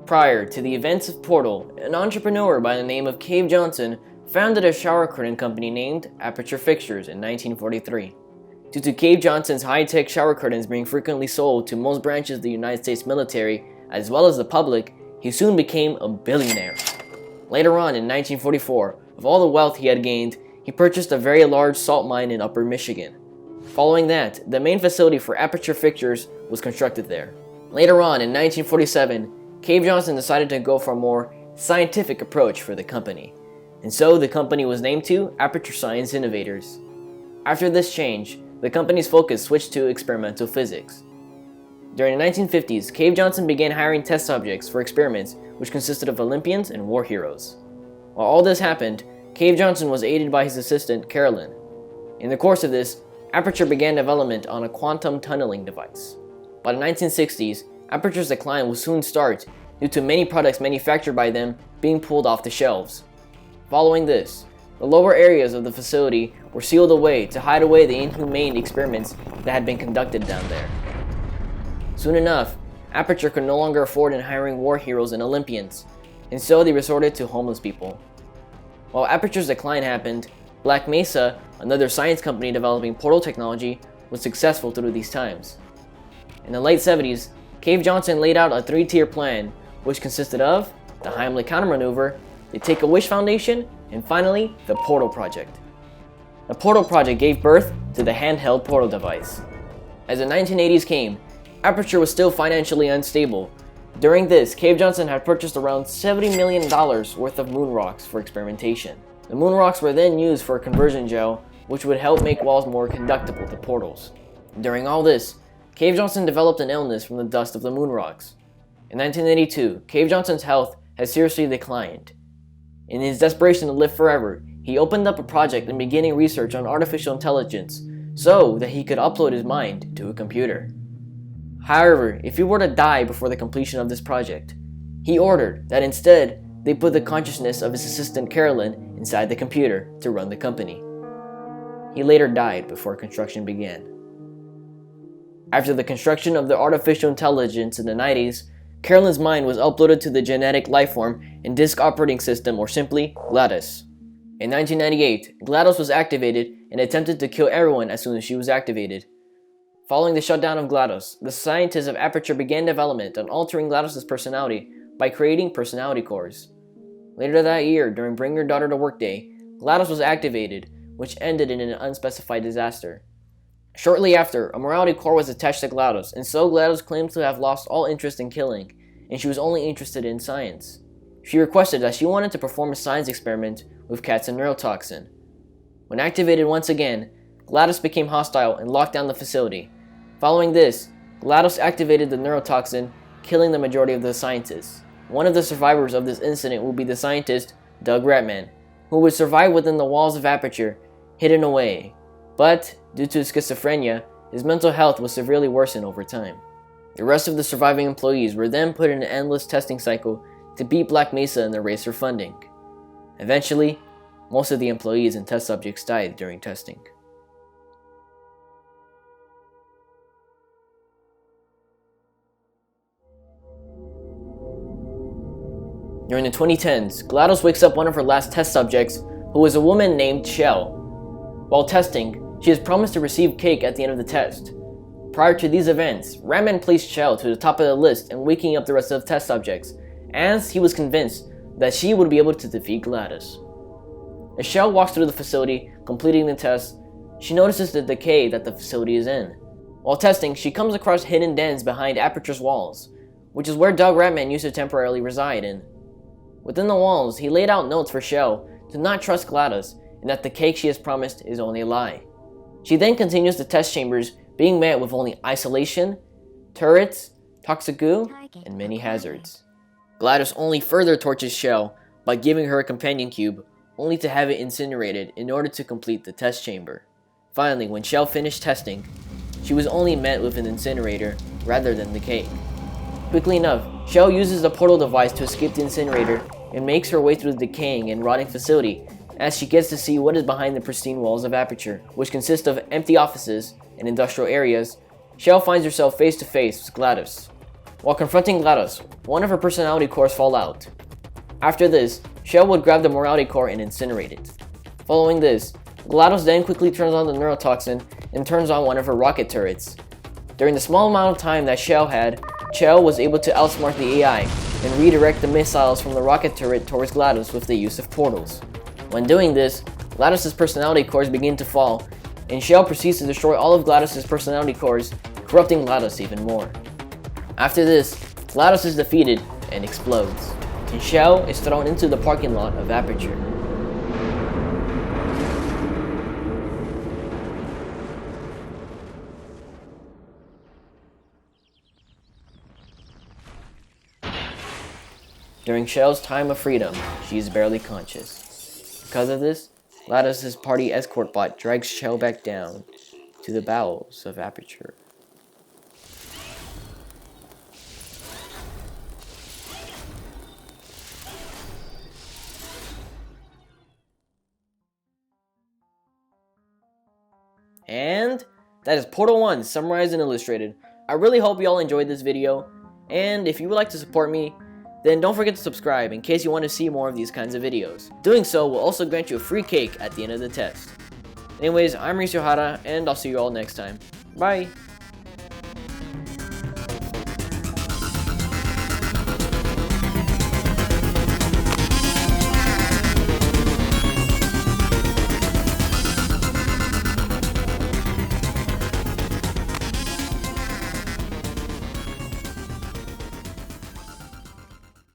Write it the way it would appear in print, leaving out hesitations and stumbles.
Prior to the events of Portal, an entrepreneur by the name of Cave Johnson founded a shower curtain company named Aperture Fixtures in 1943. Due to Cave Johnson's high-tech shower curtains being frequently sold to most branches of the United States military as well as the public, he soon became a billionaire. Later on in 1944, with all the wealth he had gained, he purchased a very large salt mine in Upper Michigan. Following that, the main facility for Aperture Fixtures was constructed there. Later on in 1947, Cave Johnson decided to go for a more scientific approach for the company, and so the company was named to Aperture Science Innovators. After this change, the company's focus switched to experimental physics. During the 1950s, Cave Johnson began hiring test subjects for experiments which consisted of Olympians and war heroes. While all this happened, Cave Johnson was aided by his assistant, Kelvin. In the course of this, Aperture began development on a quantum tunneling device. By the 1960s, Aperture's decline will soon start due to many products manufactured by them being pulled off the shelves. Following this, the lower areas of the facility were sealed away to hide away the inhumane experiments that had been conducted down there. Soon enough, Aperture could no longer afford in hiring war heroes and Olympians, and so they resorted to homeless people. While Aperture's decline happened, Black Mesa, another science company developing portal technology, was successful through these times. In the late 70s, Cave Johnson laid out a three-tier plan, which consisted of the Heimlich countermaneuver, the Take-A-Wish Foundation, and finally, the Portal Project. The Portal Project gave birth to the handheld portal device. As the 1980s came, Aperture was still financially unstable. During this, Cave Johnson had purchased around $70 million worth of moon rocks for experimentation. The moon rocks were then used for a conversion gel, which would help make walls more conductible to portals. During all this, Cave Johnson developed an illness from the dust of the moon rocks. In 1982, Cave Johnson's health had seriously declined. In his desperation to live forever, he opened up a project and beginning research on artificial intelligence so that he could upload his mind to a computer. However, if he were to die before the completion of this project, he ordered that instead they put the consciousness of his assistant Carolyn inside the computer to run the company. He later died before construction began. After the construction of the artificial intelligence in the 90s, Carolyn's mind was uploaded to the genetic lifeform and disk operating system, or simply GLaDOS. In 1998, GLaDOS was activated and attempted to kill everyone as soon as she was activated. Following the shutdown of GLaDOS, the scientists of Aperture began development on altering GLaDOS's personality by creating personality cores. Later that year, during Bring Your Daughter to Work Day, GLaDOS was activated, which ended in an unspecified disaster. Shortly after, a morality core was attached to GLaDOS, and so GLaDOS claimed to have lost all interest in killing, and she was only interested in science. She requested that she wanted to perform a science experiment with cats and neurotoxin. When activated once again, GLaDOS became hostile and locked down the facility. Following this, GLaDOS activated the neurotoxin, killing the majority of the scientists. One of the survivors of this incident will be the scientist, Doug Ratman, who would survive within the walls of Aperture, hidden away. But, due to his schizophrenia, his mental health was severely worsened over time. The rest of the surviving employees were then put in an endless testing cycle to beat Black Mesa in the race for funding. Eventually, most of the employees and test subjects died during testing. During the 2010s, GLaDOS wakes up one of her last test subjects, who is a woman named Shell. While testing, she has promised to receive cake at the end of the test. Prior to these events, Ratman placed Shell to the top of the list and waking up the rest of the test subjects, as he was convinced that she would be able to defeat GLaDOS. As Shell walks through the facility, completing the test, she notices the decay that the facility is in. While testing, she comes across hidden dens behind Aperture's walls, which is where Doug Ratman used to temporarily reside in. Within the walls, he laid out notes for Shell to not trust GLaDOS and that the cake she has promised is only a lie. She then continues the test chambers, being met with only isolation, turrets, toxic goo, and many hazards. GLaDOS only further tortures Shell by giving her a companion cube, only to have it incinerated in order to complete the test chamber. Finally, when Shell finished testing, she was only met with an incinerator rather than the cake. Quickly enough, Shell uses the portal device to escape the incinerator and makes her way through the decaying and rotting facility as she gets to see what is behind the pristine walls of Aperture, which consist of empty offices and industrial areas. Shell finds herself face to face with GLaDOS. While confronting GLaDOS, one of her personality cores fall out. After this, Shell would grab the morality core and incinerate it. Following this, GLaDOS then quickly turns on the neurotoxin and turns on one of her rocket turrets. During the small amount of time that Shell had, Shell was able to outsmart the AI and redirect the missiles from the rocket turret towards GLaDOS with the use of portals. When doing this, GLaDOS' personality cores begin to fall, and Shell proceeds to destroy all of GLaDOS' personality cores, corrupting GLaDOS even more. After this, GLaDOS is defeated and explodes, and Shell is thrown into the parking lot of Aperture. During Shell's time of freedom, she is barely conscious. Because of this, GLaDOS' party escort bot drags Shell back down to the bowels of Aperture. And that is Portal 1 summarized and illustrated. I really hope you all enjoyed this video, and if you would like to support me, then don't forget to subscribe in case you want to see more of these kinds of videos. Doing so will also grant you a free cake at the end of the test. Anyways, I'm Mauricio Jara, and I'll see you all next time. Bye!